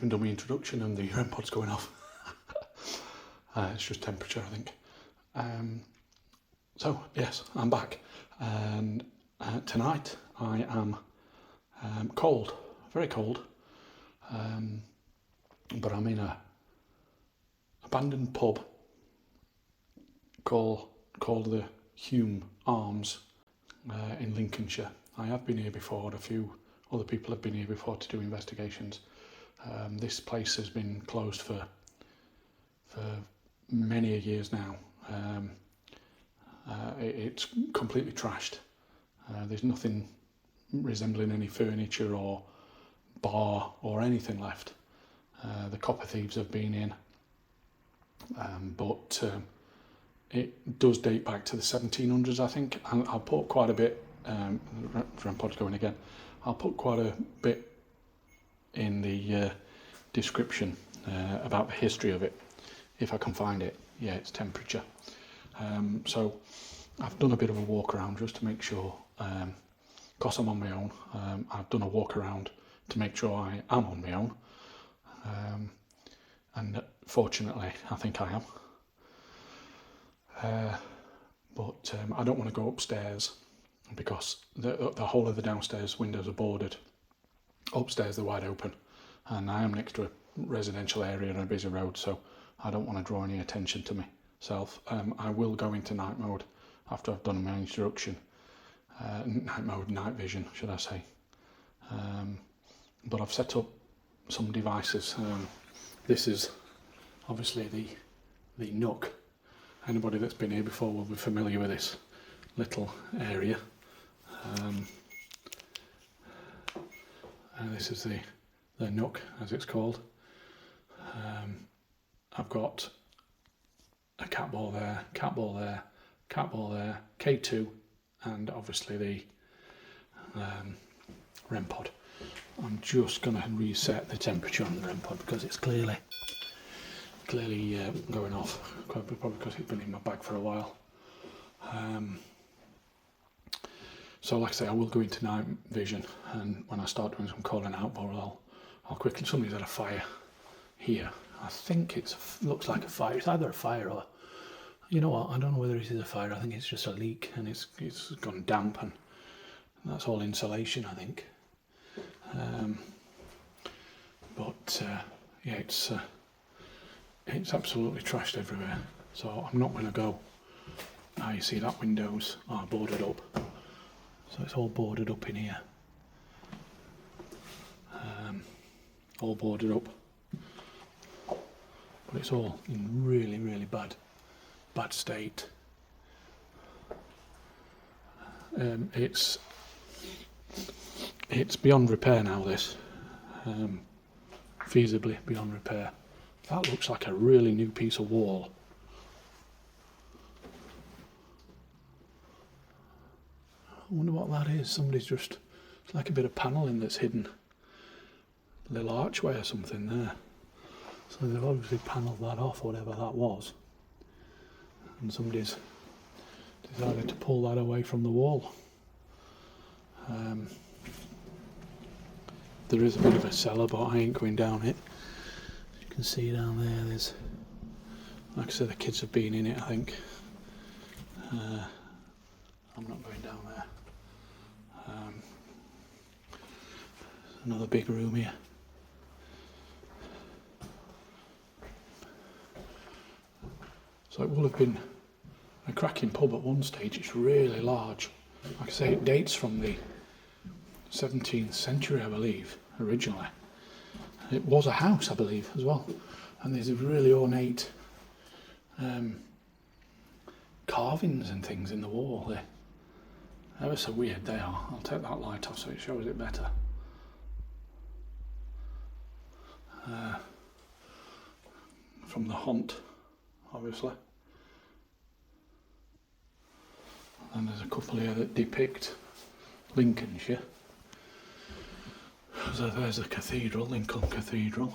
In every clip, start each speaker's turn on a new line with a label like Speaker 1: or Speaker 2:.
Speaker 1: even done my introduction and the REM pod's going off. It's just temperature, I think. So, yes, I'm back. And tonight I am cold, very cold. But I'm in a abandoned pub called the Hume Arms in Lincolnshire. I have been here before, and a few other people have been here before to do investigations. This place has been closed for many years now. It's completely trashed. There's nothing resembling any furniture or bar or anything left. The copper thieves have been in, but it does date back to the 1700s, I think. And I'll put quite a bit, Rampod's going again, I'll put quite a bit in the description about the history of it, if I can find it. Yeah, it's temperature. So I've done a bit of a walk around just to make sure, because I'm on my own, I've done a walk around to make sure I am on my own. And fortunately, I think I am. But I don't want to go upstairs because the whole of the downstairs windows are boarded. Upstairs they're wide open, and I am next to a residential area and a busy road, so I don't want to draw any attention to myself. I will go into night mode after I've done my introduction. Night mode, night vision, should I say. But I've set up some devices. This is obviously the nook. Anybody that's been here before will be familiar with this little area. And this is the nook, as it's called. I've got a cat ball there, cat ball there, cat ball there, K2, and obviously the REM pod. I'm just going to reset the temperature on the REM pod because it's clearly going off, probably because it's been in my bag for a while. So like I say, I will go into night vision, and when I start doing some calling out, I'll quickly, somebody's had a fire here. I think looks like a fire. It's either a fire or, you know what, I don't know whether it is a fire. I think it's just a leak, and it's gone damp, and that's all insulation, I think. But yeah, it's absolutely trashed everywhere. So I'm not going to go. Now you see that windows are boarded up. So it's all boarded up in here. All boarded up. But it's all in really, really bad state. It's beyond repair now, this. Feasibly beyond repair. That looks like a really new piece of wall. I wonder what that is. It's like a bit of panelling that's hidden. A little archway or something there. So they've obviously panelled that off, whatever that was. And somebody's decided to pull that away from the wall. There is a bit of a cellar, but I ain't going down it. You can see down there, there's, like I said, the kids have been in it, I think. I'm not going down there. Another big room here. So it will have been a cracking pub at one stage. It's really large. Like I say, it dates from the 17th century, I believe, originally. It was a house, I believe, as well. And there's a really ornate carvings and things in the wall. They're ever so weird, they are. I'll take that light off so it shows it better. From the haunt, obviously. And there's a couple here that depict Lincolnshire. So there's a cathedral, Lincoln Cathedral.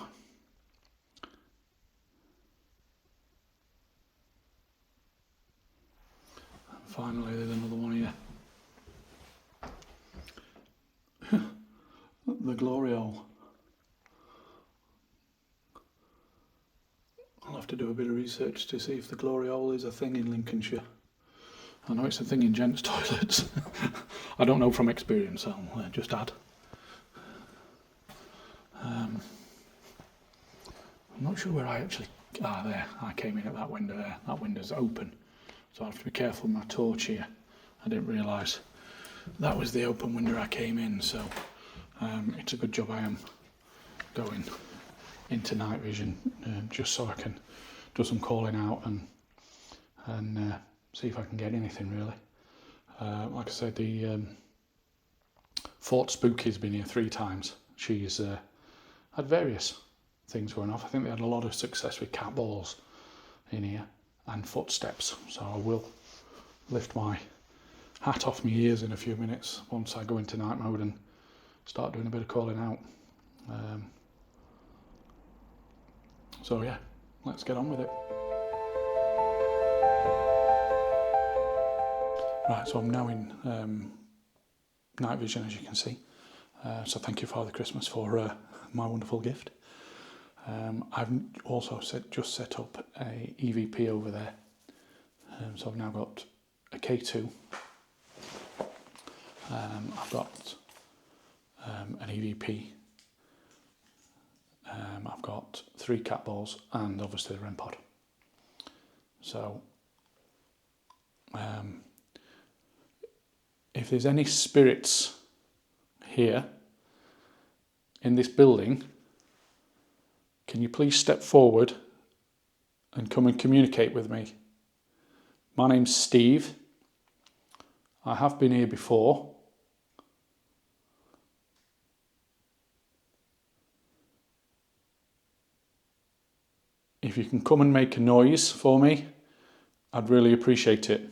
Speaker 1: And finally there's another one here. The glory hole. to do a bit of research to see if the glory hole is a thing in Lincolnshire. I know it's a thing in gents' toilets. I don't know from experience, I'll just add. I'm not sure where I actually... there, I came in at that window there. That window's open, so I have to be careful with my torch here. I didn't realise that was the open window I came in, so it's a good job I am going into night vision, just so I can do some calling out and see if I can get anything really. Like I said, the Fort Spooky's been here 3 times. She's had various things going off. I think they had a lot of success with cat balls in here and footsteps, so I will lift my hat off my ears in a few minutes once I go into night mode and start doing a bit of calling out. So yeah, let's get on with it. Right, so I'm now in night vision, as you can see. So thank you, Father Christmas, for my wonderful gift. I've also just set up a EVP over there. So I've now got a K2. I've got an EVP. I've got 3 cat balls and obviously the REM pod. So if there's any spirits here in this building, can you please step forward and come and communicate with me? My name's Steve. I have been here before. If you can come and make a noise for me, I'd really appreciate it.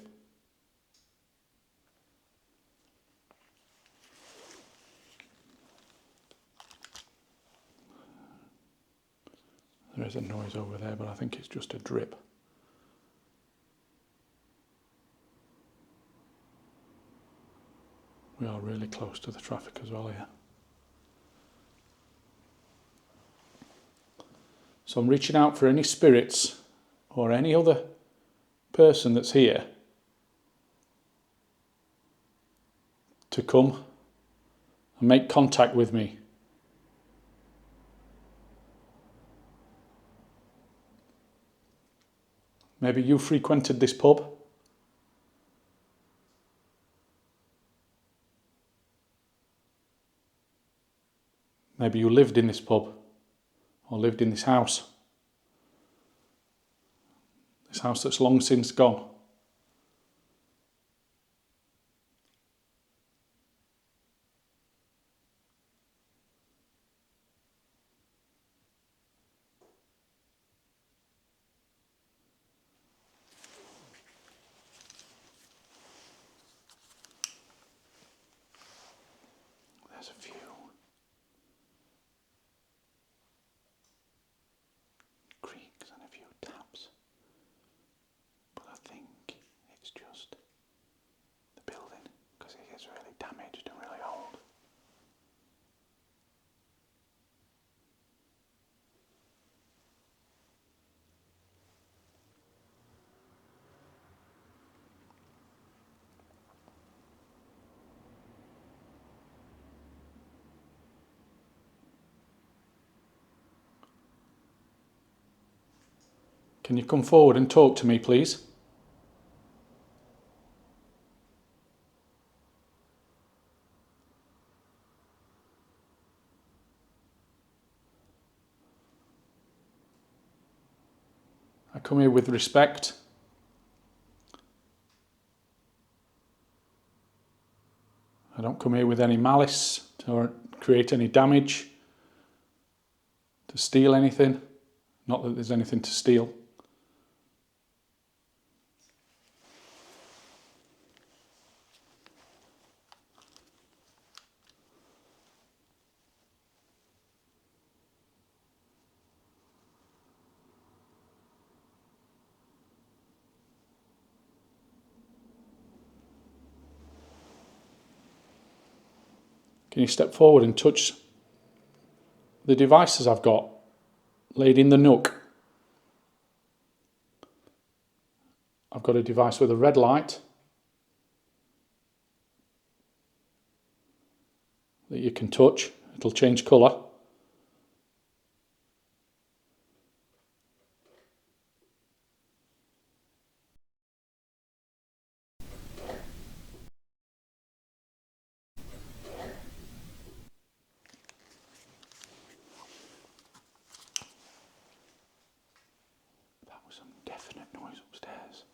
Speaker 1: There is a noise over there, but I think it's just a drip. We are really close to the traffic as well here. So I'm reaching out for any spirits or any other person that's here to come and make contact with me. Maybe you frequented this pub. Maybe you lived in this pub or lived in this house. This house that's long since gone. There's a few creaks and a few taps, but I think it's just the building because it is really damaged and really old. Can you come forward and talk to me, please? I come here with respect. I don't come here with any malice or create any damage, to steal anything. Not that there's anything to steal. Can you step forward and touch the devices I've got laid in the nook? I've got a device with a red light that you can touch. It'll change colour. That was some definite noise upstairs.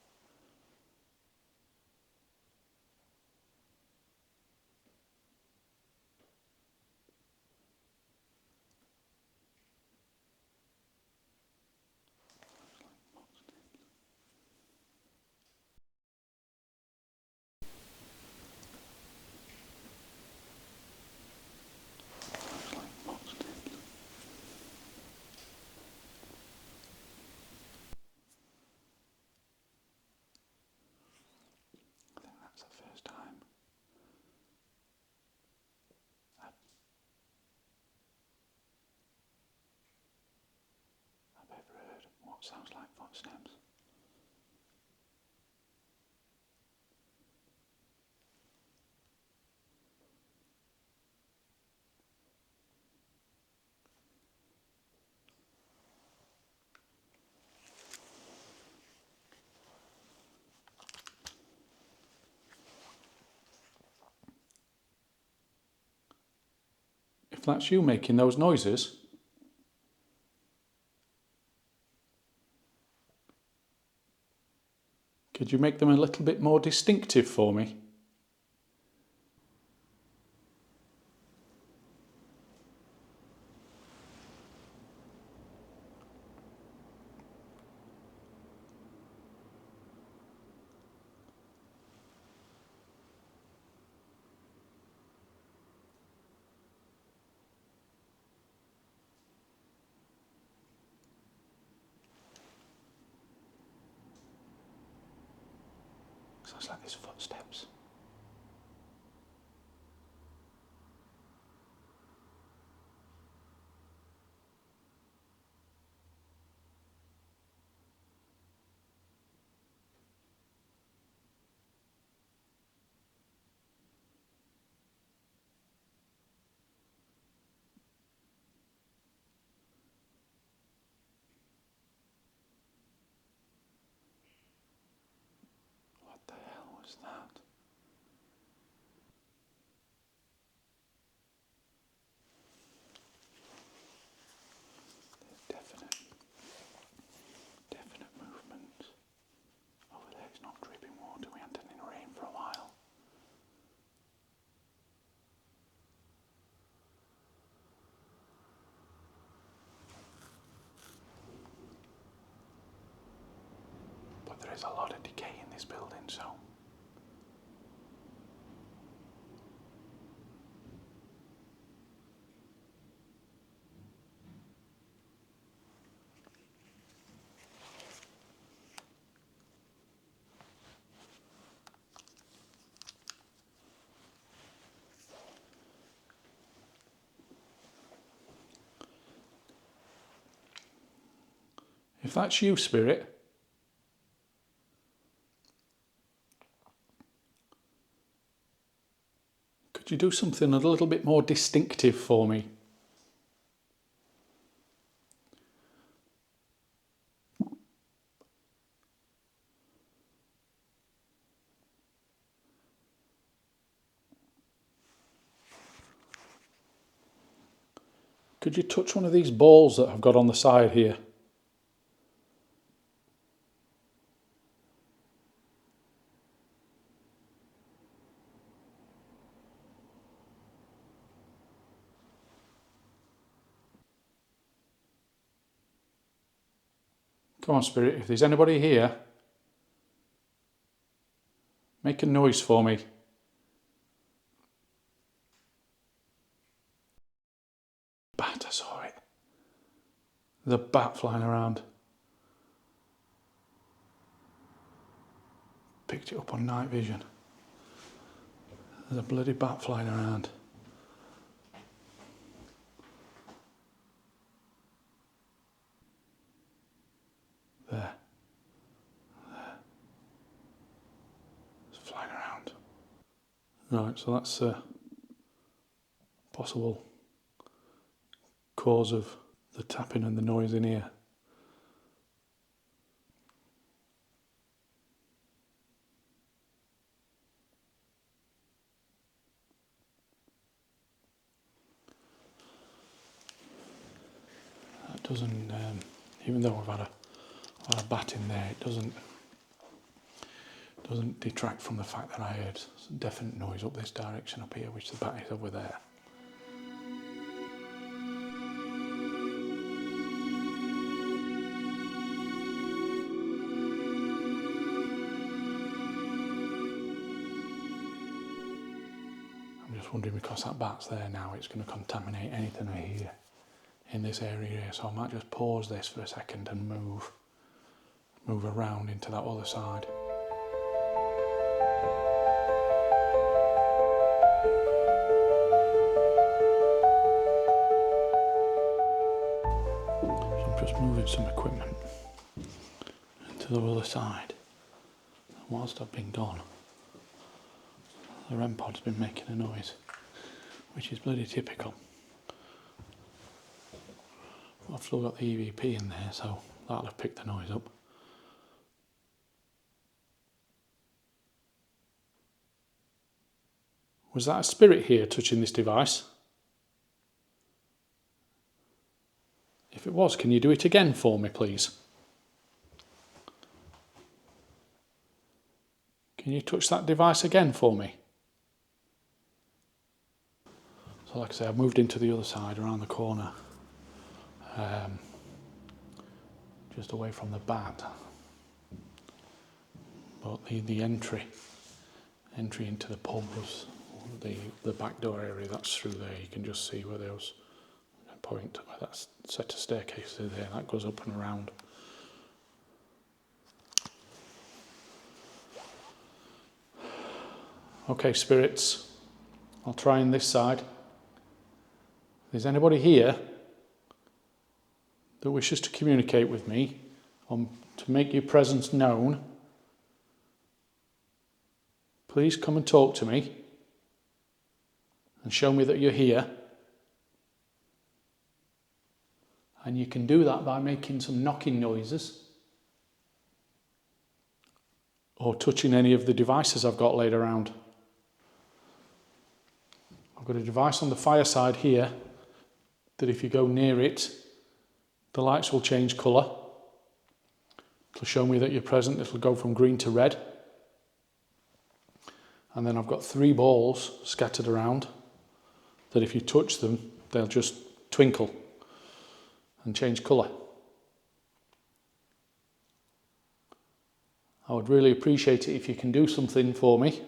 Speaker 1: That's the first time I've ever heard what sounds like footsteps. If that's you making those noises, could you make them a little bit more distinctive for me? Sounds like there's footsteps. What the hell was that? There's definite movement. Over there it's not dripping water. We haven't had any rain for a while. But there is a lot of decay in this building, so if that's you, Spirit, could you do something a little bit more distinctive for me? Could you touch one of these balls that I've got on the side here? Come on, Spirit, if there's anybody here, make a noise for me. Bat, I saw it. There's a bat flying around. Picked it up on night vision. There's a bloody bat flying around. There. Right, so that's a possible cause of the tapping and the noise in here. That doesn't, even though I've had a bat in there, it doesn't detract from the fact that I heard some definite noise up this direction up here, which the bat is over there. I'm just wondering, because that bat's there now, it's going to contaminate anything I hear in this area here, so I might just pause this for a second and move around into that other side. Just moving some equipment to the other side. And whilst I've been gone, the REM pod's been making a noise, which is bloody typical. I've still got the EVP in there, so that'll have picked the noise up. Was that a spirit here touching this device? If it was, can you do it again for me, please? Can you touch that device again for me? So like I say, I've moved into the other side, around the corner, just away from the bat. But the entry into the pub was the back door area. That's through there. You can just see where those point, where that set of staircases there, that goes up and around. Okay, spirits, I'll try on this side. If there's anybody here that wishes to communicate with me, or to make your presence known, please come and talk to me and show me that you're here. And you can do that by making some knocking noises or touching any of the devices I've got laid around. I've got a device on the fireside here that if you go near it, the lights will change colour. It'll show me that you're present. It'll go from green to red. And then I've got 3 balls scattered around that if you touch them, they'll just twinkle and change colour. I would really appreciate it if you can do something for me.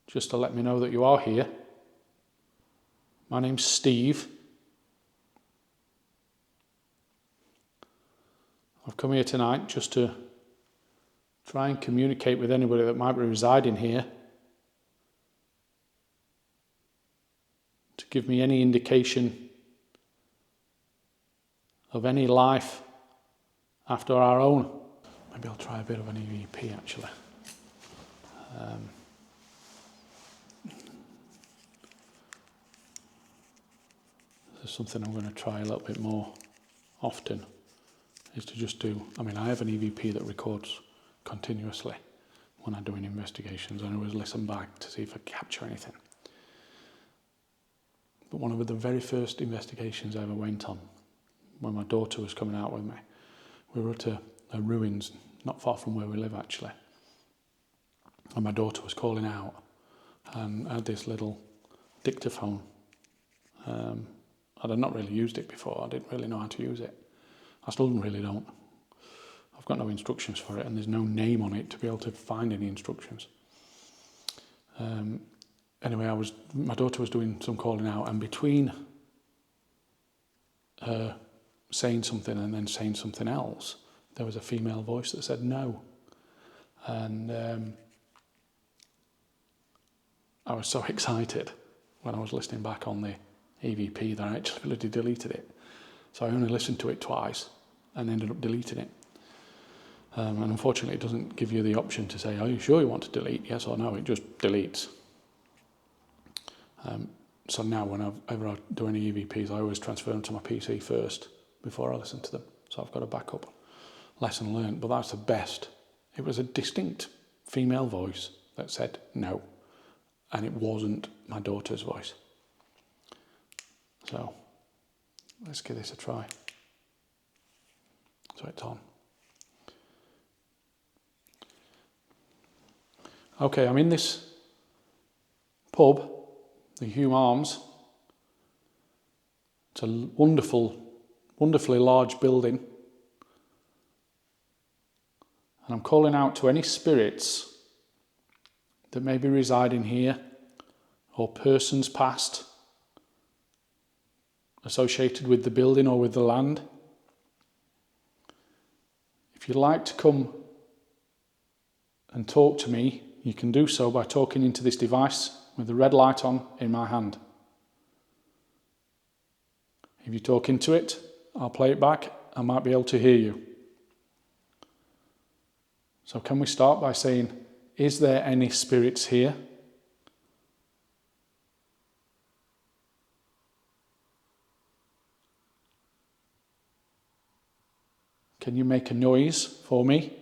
Speaker 1: Just to let me know that you are here. My name's Steve. I've come here tonight just to try and communicate with anybody that might be residing here, to give me any indication of any life after our own. Maybe I'll try a bit of an EVP actually. This is something I'm going to try a little bit more often, is to just do, I have an EVP that records continuously when I'm doing investigations. I always listen back to see if I capture anything. But one of the very first investigations I ever went on, when my daughter was coming out with me, we were at a ruins not far from where we live actually. And my daughter was calling out, and I had this little dictaphone. I'd not really used it before. I didn't really know how to use it. I still really don't. I've got no instructions for it, and there's no name on it to be able to find any instructions. Anyway, my daughter was doing some calling out, and between her saying something and then saying something else, there was a female voice that said no. And I was so excited when I was listening back on the EVP that I actually deleted it. So I only listened to it twice, and ended up deleting it. And unfortunately, it doesn't give you the option to say, are you sure you want to delete, yes or no? It just deletes. So now whenever I do any EVPs, I always transfer them to my PC first before I listen to them. So I've got a backup. Lesson learned, but that's the best. It was a distinct female voice that said no, and it wasn't my daughter's voice. So let's give this a try. So it's on. Okay, I'm in this pub, the Hume Arms. It's a wonderfully large building. And I'm calling out to any spirits that may be residing here, or persons past associated with the building or with the land. If you'd like to come and talk to me, you can do so by talking into this device with the red light on in my hand. If you talk into it, I'll play it back. I might be able to hear you. So can we start by saying, is there any spirits here? Can you make a noise for me?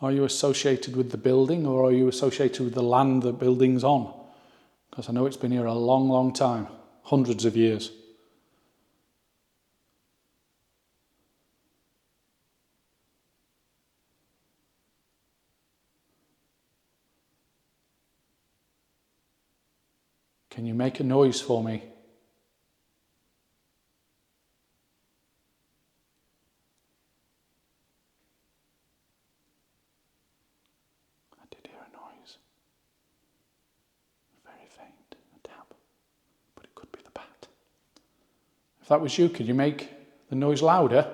Speaker 1: Are you associated with the building, or are you associated with the land the building's on? Because I know it's been here a long, long time, hundreds of years. Can you make a noise for me? I did hear a noise. Very faint, a tap. But it could be the bat. If that was you, could you make the noise louder?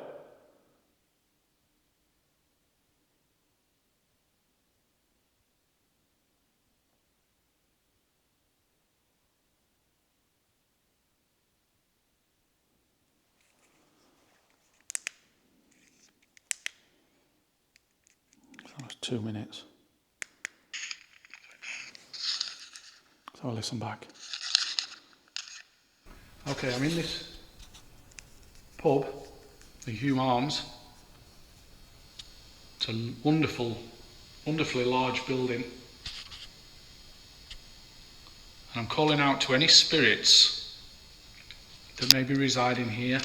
Speaker 1: That was 2 minutes. So I'll listen back. Okay, I'm in this pub, the Hume Arms. It's a wonderfully large building. And I'm calling out to any spirits that may be residing here,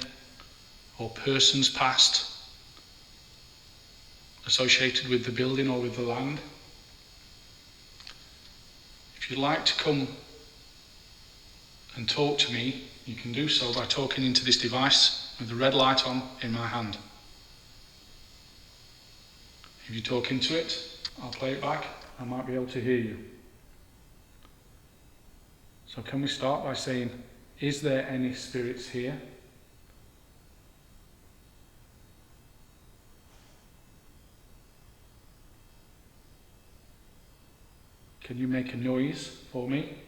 Speaker 1: or persons past associated with the building or with the land. If you'd like to come and talk to me, you can do so by talking into this device with the red light on in my hand. If you talk into it, I'll play it back. I might be able to hear you. So can we start by saying, is there any spirits here? Can you make a noise for me?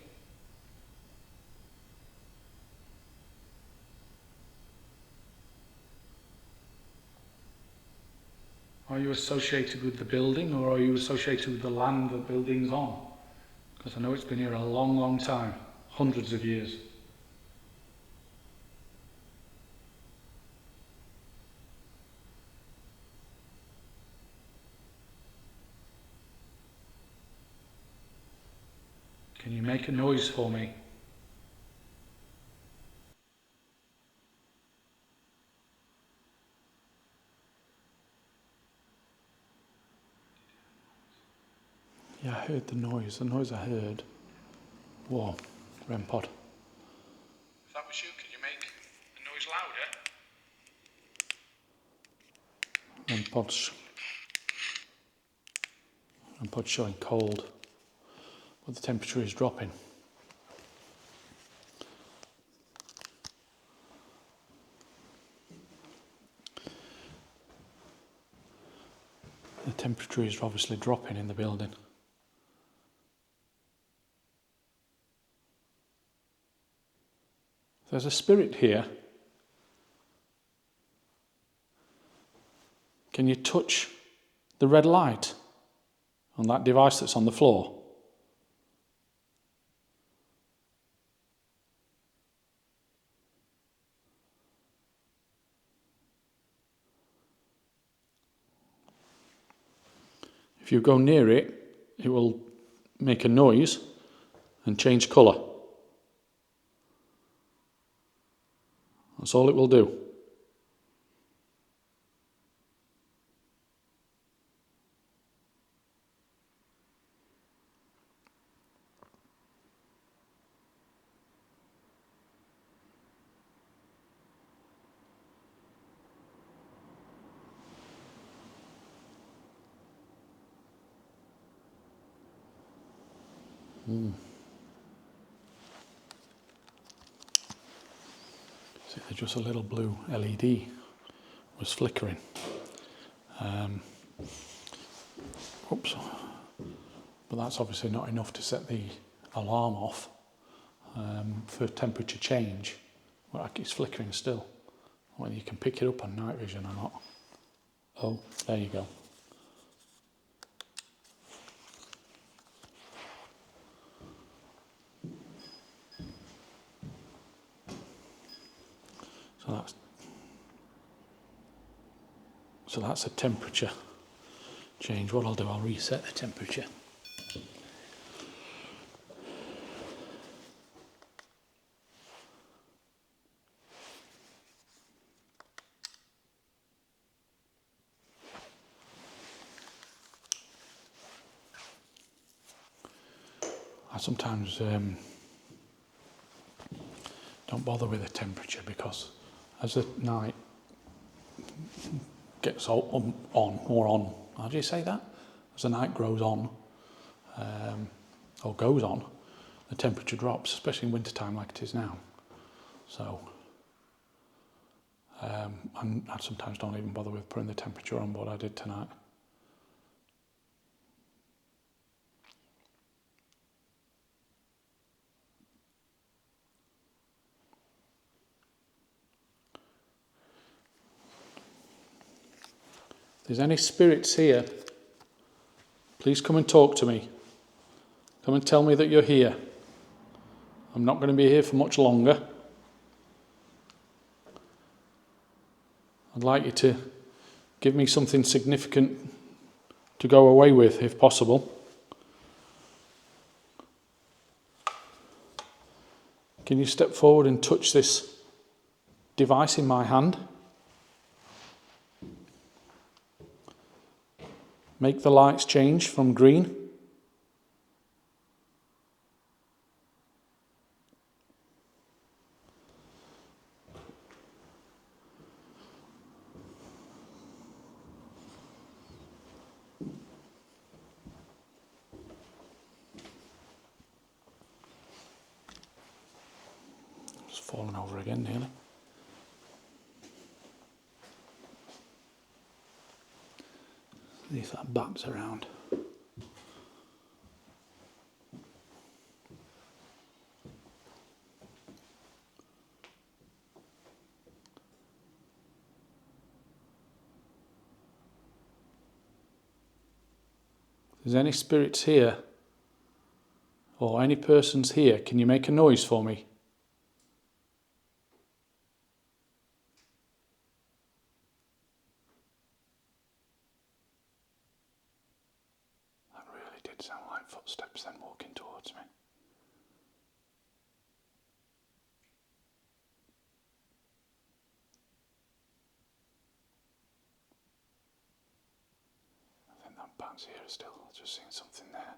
Speaker 1: Are you associated with the building, or are you associated with the land the building's on? Because I know it's been here a long, long time, hundreds of years. Can you make a noise for me? Yeah, I heard the noise. The noise I heard. Whoa, REM pod. If that was you, could you make the noise louder? REM pod's showing cold, but the temperature is dropping. The temperature is obviously dropping in the building. There's a spirit here. Can you touch the red light on that device that's on the floor? If you go near it, it will make a noise and change colour. That's all it will do. See, there's just a little blue LED was flickering. Oops. But that's obviously not enough to set the alarm off for temperature change. Well, it's flickering still. Whether you can pick it up on night vision or not. Oh, there you go. So that's a temperature change. What I'll do, I'll reset the temperature. I sometimes don't bother with the temperature because as the night gets on, how do you say that? As the night grows on, or goes on, the temperature drops, especially in winter time like it is now. So I sometimes don't even bother with putting the temperature on what I did tonight. If there's any spirits here, please come and talk to me. Come and tell me that you're here. I'm not going to be here for much longer. I'd like you to give me something significant to go away with, if possible. Can you step forward and touch this device in my hand? Make the lights change from green. It's fallen over again nearly. See if that bat's around. If there's any spirits here, or any persons here, can you make a noise for me? That really did sound like footsteps then walking towards me. I think that bat's here still. I've just seen something there.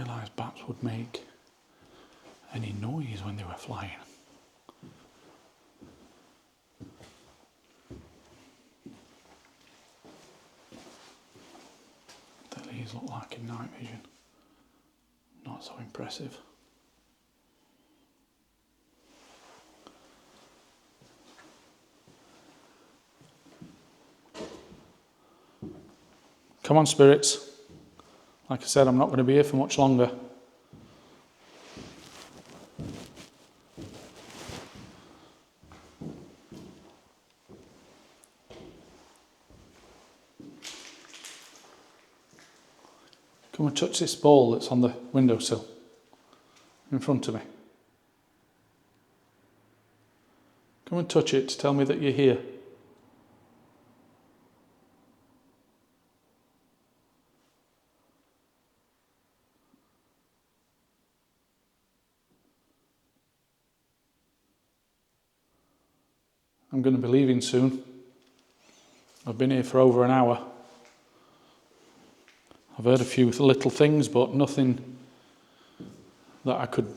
Speaker 1: realised bats would make any noise when they were flying. These look like in night vision. Not so impressive. Come on, spirits. Like I said, I'm not going to be here for much longer. Come and touch this ball that's on the windowsill in front of me. Come and touch it to tell me that you're here. I'm going to be leaving soon. I've been here for over an hour. I've heard a few little things, but nothing that I could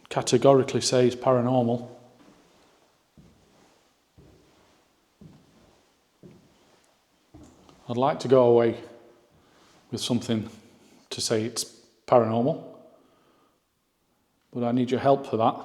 Speaker 1: categorically say is paranormal. I'd like to go away with something to say it's paranormal, but I need your help for that.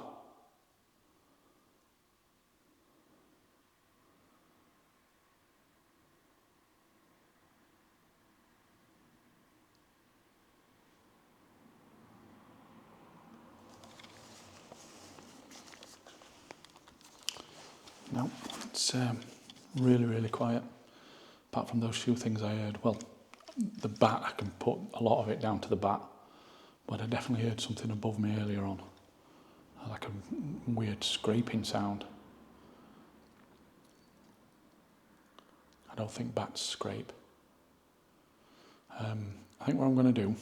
Speaker 1: No, it's really, really quiet. Apart from those few things I heard. Well, the bat, I can put a lot of it down to the bat, but I definitely heard something above me earlier on. Like a weird scraping sound. I don't think bats scrape. I think what I'm going to do,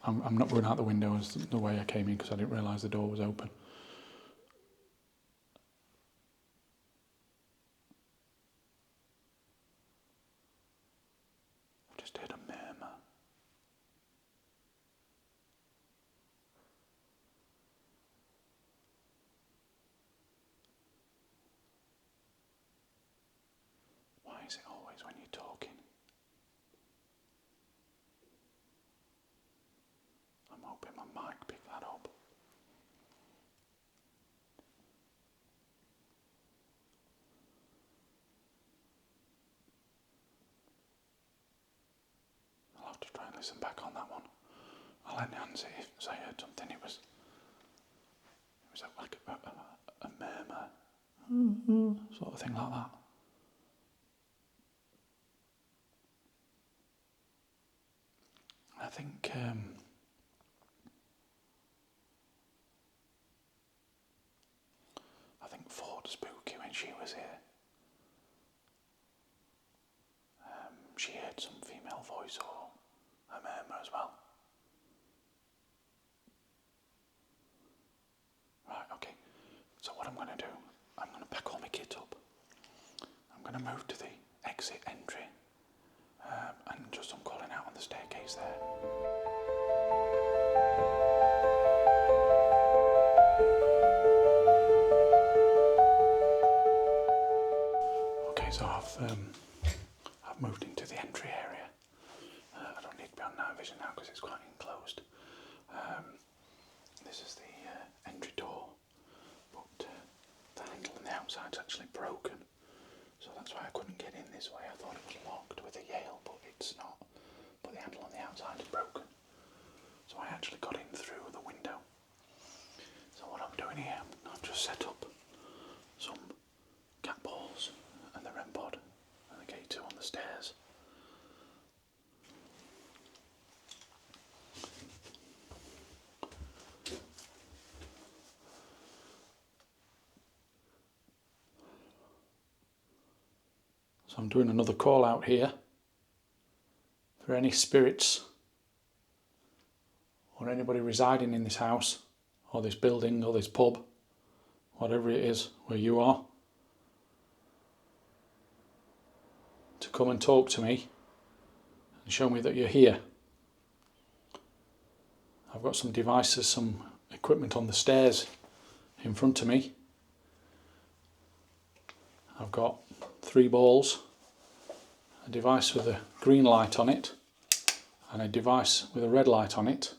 Speaker 1: I'm not going out the window as the way I came in because I didn't realise the door was open. I've just heard a murmur. Why is it always when you're talking? I'm hoping my mic picked that up. I'll have to try and listen back on that one. I'll let Nancy if I heard something. It was like a murmur, sort of thing like that. I think Ford spooky when she was here. She heard some female voice or a murmur as well. Right, okay. So what I'm going to do, I'm going to pack all my kit up. I'm going to move to the exit entry and just some calling out on the staircase there. Okay, so I've moved into the entry area. I don't need to be on night vision now because it's quite enclosed. This is the entry door, but the handle on the outside's actually broken, so that's why I couldn't get in this way. I thought it was locked with a Yale, but it's not. But the handle on the outside is broken, so I actually got in through the window. So what I'm doing here, I've just set up some cat balls and the REM pod and the K2 on the stairs. So I'm doing another call out here for any spirits or anybody residing in this house or this building or this pub, whatever it is where you are, to come and talk to me and show me that you're here. got some devices, some equipment on the stairs in front of me. I've got 3 balls, a device with a green light on it, and a device with a red light on it.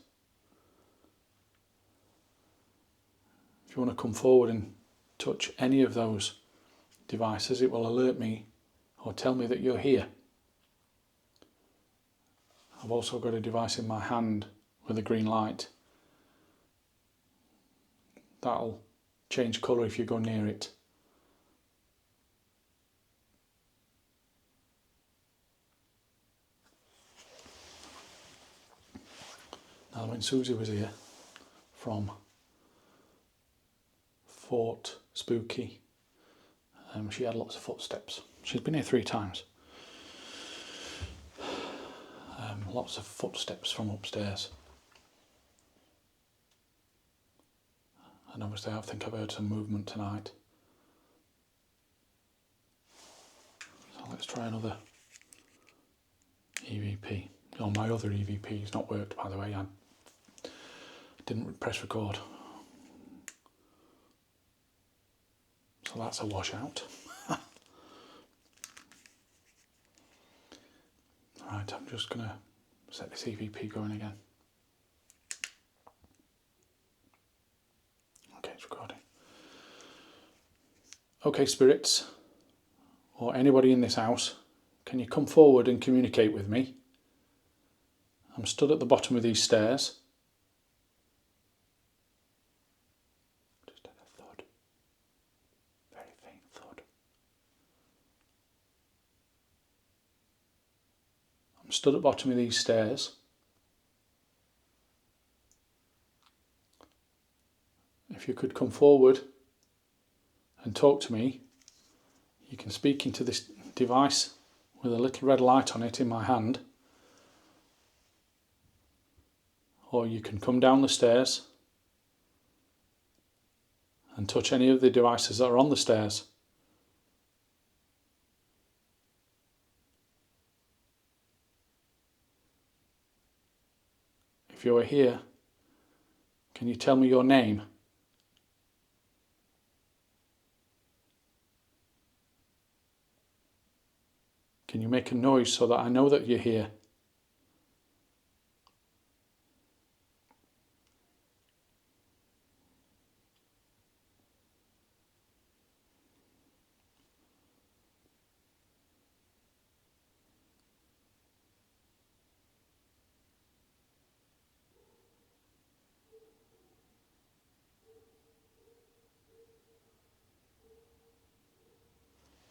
Speaker 1: If you want to come forward and touch any of those devices, it will alert me or tell me that you're here. I've also got a device in my hand with a green light. That'll change colour if you go near it. Now, when Susie was here from Fort Spooky, she had lots of footsteps. She's been here 3 times. Lots of footsteps from upstairs. And obviously I think I've heard some movement tonight. So let's try another EVP. Oh, my other EVP has not worked, by the way. I didn't press record. So that's a washout. Right, I'm just going to set this EVP going again. Okay, it's recording. Okay, spirits, or anybody in this house, can you come forward and communicate with me? I'm stood at the bottom of these stairs. Just had a thud. Very faint thud. I'm stood at the bottom of these stairs. If you could come forward and talk to me, you can speak into this device with a little red light on it in my hand, or you can come down the stairs and touch any of the devices that are on the stairs. If you are here, can you tell me your name? Can you make a noise so that I know that you're here?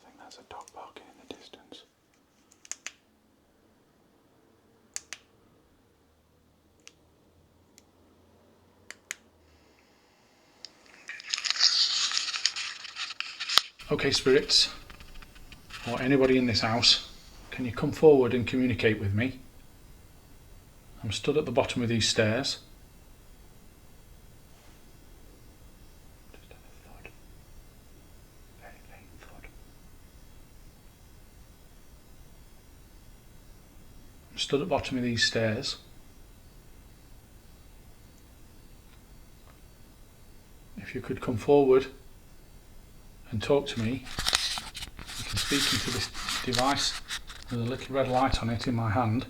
Speaker 1: I think that's a dog barking in the distance. Okay, spirits, or anybody in this house, can you come forward and communicate with me? I'm stood at the bottom of these stairs. Just had a thud. Very faint thud. I'm stood at the bottom of these stairs. If you could come forward and talk to me, you can speak into this device with a little red light on it in my hand,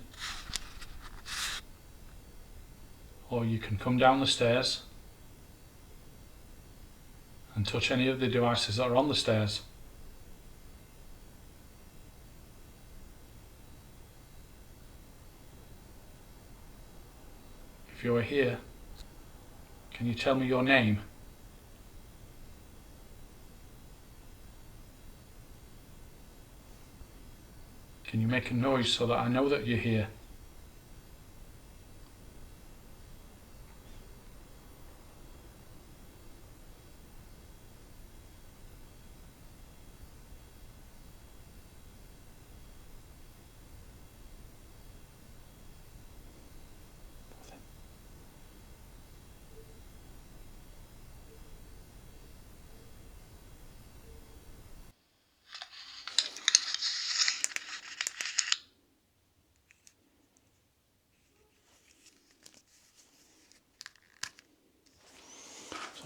Speaker 1: or you can come down the stairs and touch any of the devices that are on the stairs. If you are here, can you tell me your name? Can you make a noise so that I know that you're here?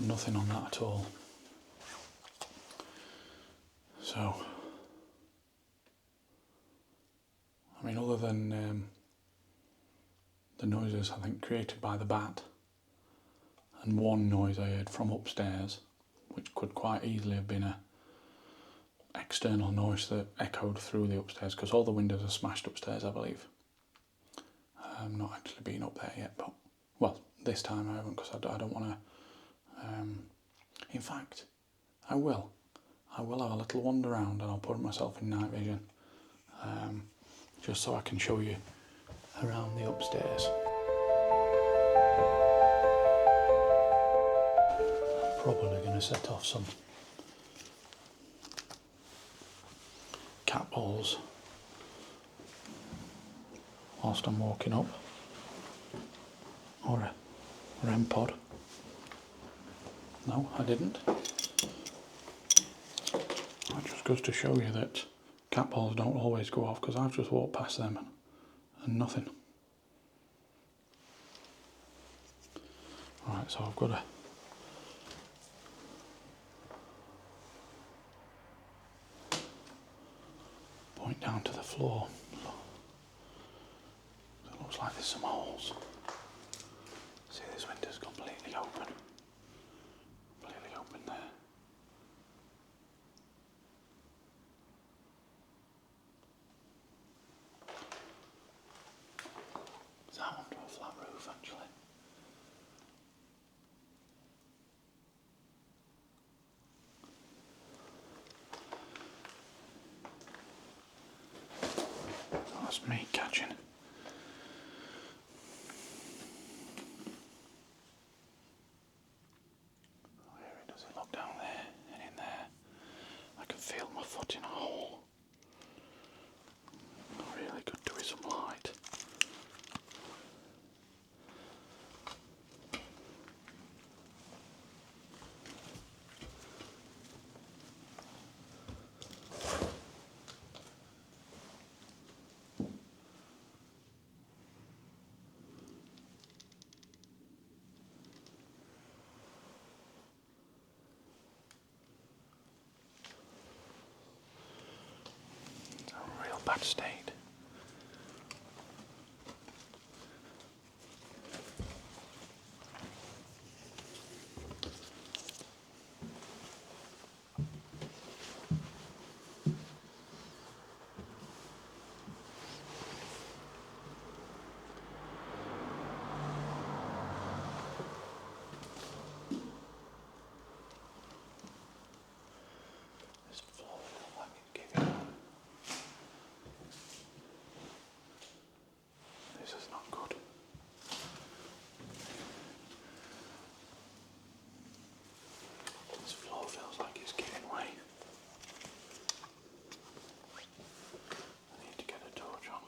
Speaker 1: Nothing on that at all. So, I mean, other than the noises I think created by the bat, and one noise I heard from upstairs, which could quite easily have been a external noise that echoed through the upstairs, because all the windows are smashed upstairs, I believe. I've not actually been up there yet, but, well, this time I haven't, because I don't want to. In fact, I will have a little wander around, and I'll put myself in night vision, just so I can show you around the upstairs. I'm probably going to set off some cat balls whilst I'm walking up, or a REM pod. No, I didn't. That just goes to show you that cat balls don't always go off, because I've just walked past them and nothing. Alright, so I've got to point down to the floor. So it looks like there's some holes. See, this window's completely open. Completely open there. Is that under a flat roof, actually? That's me catching. Where does it look down there and in there? I can feel my foot in a hole. Really good to be some light. It's a real bad state. This floor feels like it's giving up. This is not good. This floor feels like it's giving way. I need to get a torch on.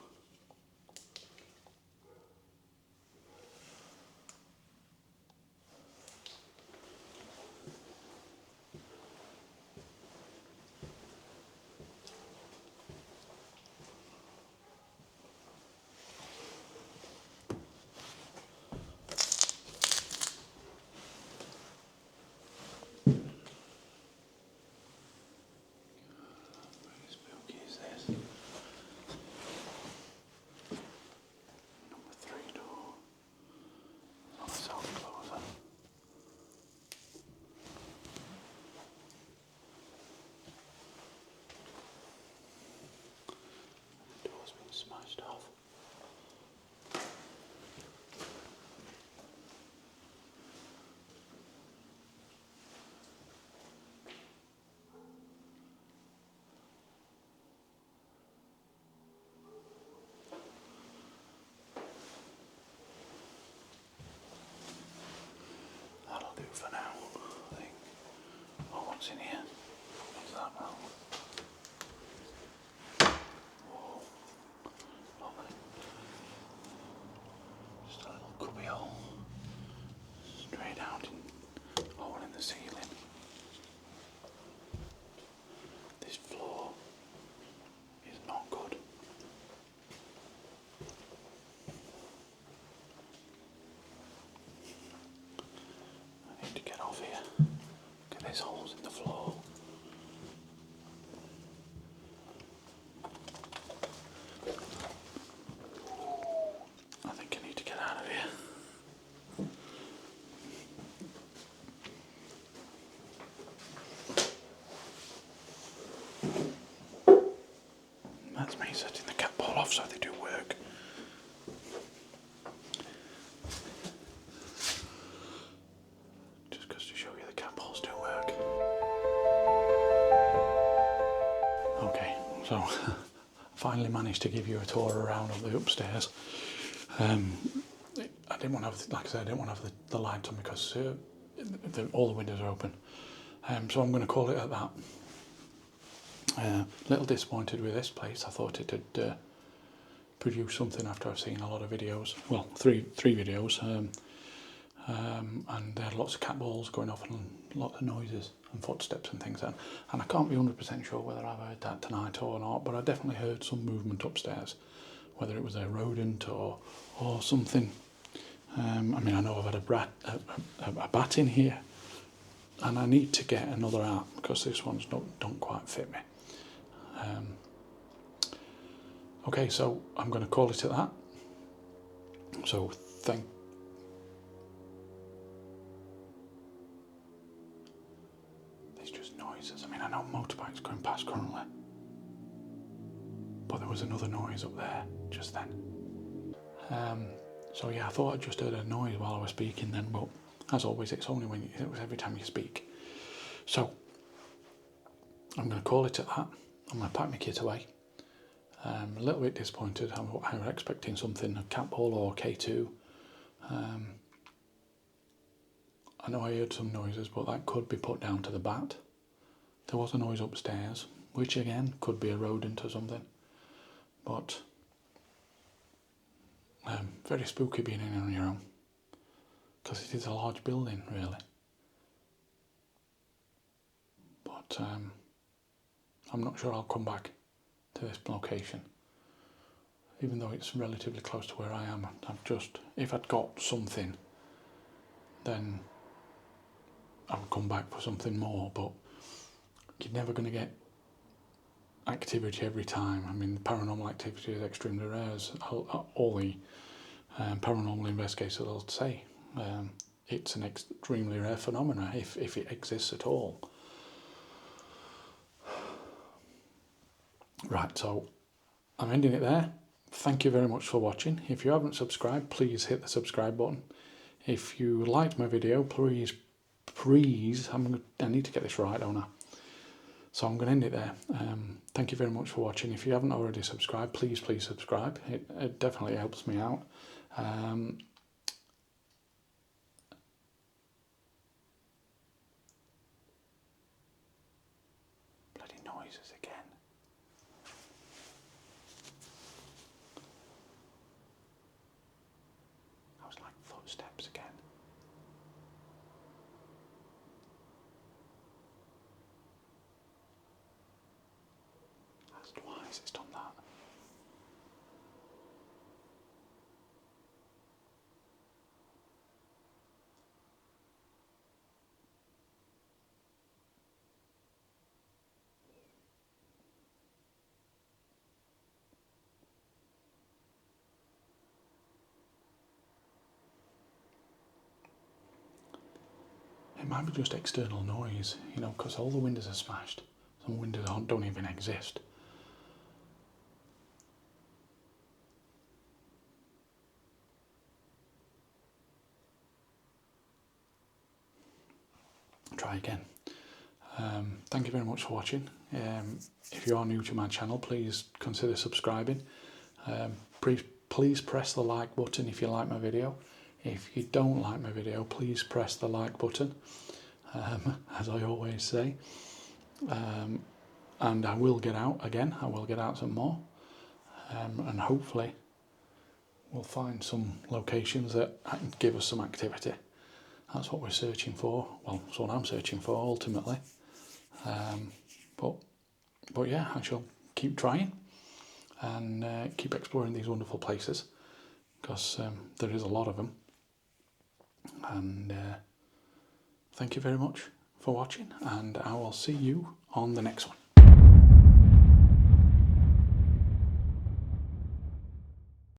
Speaker 1: Very spooky is this. Number 3 door. Not a self-closer. The door's been smashed off. That'll do for now, I think. Oh, what's in here? Is that wrong? Whoa. Lovely. Just a little cubby hole. Straight out in a hole in the ceiling. This floor is not good. I need to get off here. off so they do work. Just goes to show you the cat balls do work. Okay, so finally managed to give you a tour around of the upstairs. I didn't want to have, like I said, I didn't want to have the lights on because all the windows are open. So I'm going to call it at that. A little disappointed with this place. I thought it had produced something after I've seen a lot of videos. Well, three videos, and there had lots of cat balls going off and lots of noises and footsteps and things. And I can't be 100% sure whether I've heard that tonight or not, but I definitely heard some movement upstairs, whether it was a rodent or something. I mean, I know I've had a bat in here, and I need to get another out because this one's don't quite fit me. Okay, so I'm going to call it at that. So there's just noises. I mean, I know motorbikes going past currently, but there was another noise up there just then. So yeah, I thought I just heard a noise while I was speaking then, but as always, it was every time you speak. So I'm going to call it at that. I'm going to pack my kit away. A little bit disappointed. I was expecting something, a cat ball or K2. I know I heard some noises, but that could be put down to the bat. There was a noise upstairs, which again could be a rodent or something. But very spooky being in on your own, because it is a large building, really. But I'm not sure I'll come back to this location, even though it's relatively close to where I am. If I'd got something, then I would come back for something more, but you're never going to get activity every time. I mean, the paranormal activity is extremely rare, as all the paranormal investigators will say. It's an extremely rare phenomenon, if it exists at all. Right, so I'm ending it there. Thank you very much for watching. If you haven't subscribed, please hit the subscribe button. If you liked my video, please, I need to get this right, don't I? So I'm going to end it there. Thank you very much for watching. If you haven't already subscribed, please subscribe. It definitely helps me out. Bloody noises again. I was like footsteps again. That's twice it's done that. It might be just external noise, because all the windows are smashed. Some windows don't even exist. Try again. Thank you very much for watching. If you are new to my channel, please consider subscribing. Please press the like button if you like my video. If you don't like my video, please press the like button, as I always say. And I will get out again. I will get out some more. And hopefully we'll find some locations that give us some activity. That's what we're searching for. Well, that's what I'm searching for ultimately. But yeah, I shall keep trying and keep exploring these wonderful places, because there is a lot of them. And thank you very much for watching, and I will see you on the next one.